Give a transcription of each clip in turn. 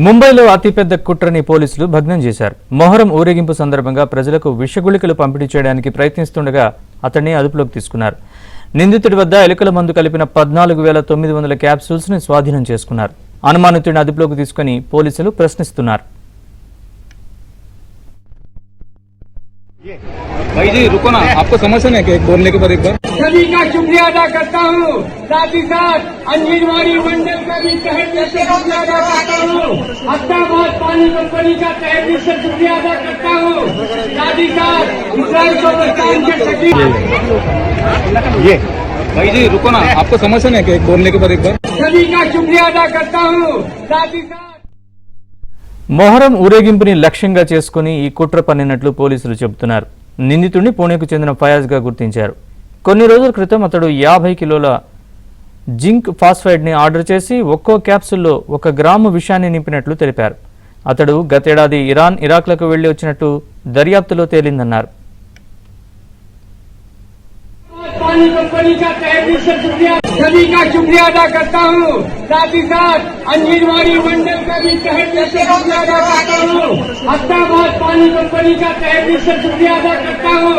ముంబైలో అతిపెద్ద కుట్రని పోలీసులు భగ్నం చేశారు. మొహరం ఊరేగింపు సందర్భంగా ప్రజలకు విషగుళికలు పంపిణీ చేయడానికి ప్రయత్నిస్తుండగా అతన్ని అదుపులోకి తీసుకున్నారు. నిందితుడి వద్ద ఎలుకల మందు కలిపిన 14,900 క్యాప్సూల్స్ ని స్వాధీనం చేసుకున్నారు. అనుమానితుడిని అదుపులోకి తీసుకుని పోలీసులు ప్రశ్నిస్తున్నారు. भाई जी रुको ना, आपको समझ है क्या बोलने के बाद एक बार सभी का शुक्रिया अदा करता हूँ। साथ ही साथ अंजनवाड़ी मंडल का भी तहे दिल से शुक्रिया अदा करता हूँ। अहमदाबाद पानी कंपनी का तहे दिल से शुक्रिया अदा करता हूँ। साथ ही साथ इस्राइल पाकिस्तान के सचिव ये भाई जी रुको ना, आपको समझ है क्या बोलने के बाद एक बार सभी का शुक्रिया अदा करता हूँ। साथ ही साथ మొహరం ఊరేగింపుని లక్ష్యంగా చేసుకుని ఈ కుట్ర పన్నినట్లు పోలీసులు చెబుతున్నారు. నిందితుడిని పూణేకు చెందిన ఫయాజ్ గా గుర్తించారు. కొన్ని రోజుల క్రితం అతడు 50 కిలోల జింక్ ఫాస్ఫైడ్ ని ఆర్డర్ చేసి ఒక్కో క్యాప్సూల్లో 1 గ్రాము విషాన్ని నింపినట్లు తెలిపారు. అతడు గతేడాది ఇరాన్, ఇరాక్లకు వెళ్లి వచ్చినట్టు దర్యాప్తులో తేలిందన్నారు. पानी कंपनी का तहे दिल से शुक्रिया सभी का शुक्रिया अदा करता हूँ। साथ ही साथ अंजनवाड़ी मंडल का भी तहे दिल से शुक्रिया अदा करता हूँ। अहमदाबाद पानी कंपनी का तहे दिल से शुक्रिया अदा करता हूँ।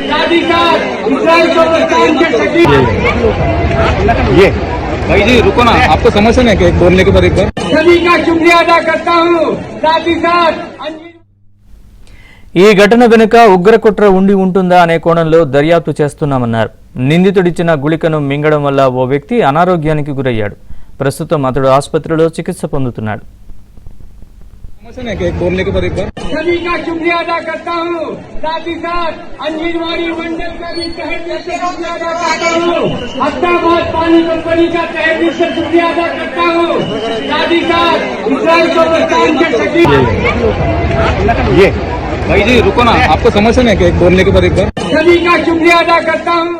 साथ ही साथ इस्राइल पाकिस्तान के सचिव ये भाई जी रुको ना, आपको समझ है क्या बोलने के बाद एक बार सभी का शुक्रिया अदा करता हूँ। साथ ही साथ ఈ ఘటన వెనుక ఉగ్రకుట్ర ఉండి ఉంటుందా అనే కోణంలో దర్యాప్తు చేస్తున్నామన్నారు. నిందితుడిచ్చిన గుళికను మింగడం వల్ల ఓ వ్యక్తి అనారోగ్యానికి గురయ్యాడు. ప్రస్తుతం అతడు ఆసుపత్రిలో చికిత్స పొందుతున్నాడు. बोलने के बाद एक बार सभी का शुक्रिया अदा करता हूँ। साथ ही साथ अंजनवाड़ी मंडल का भी तहे दिल से शुक्रिया अदा करता हूँ। अहमदाबाद पानी कंपनी का तहे दिल से शुक्रिया अदा करता हूँ। साथ ही साथ इस्राइल पाकिस्तान के सचिव ये भाई जी रुको ना, आपको समझ है क्या बोलने के बाद एक बार सभी का शुक्रिया अदा करता हूँ।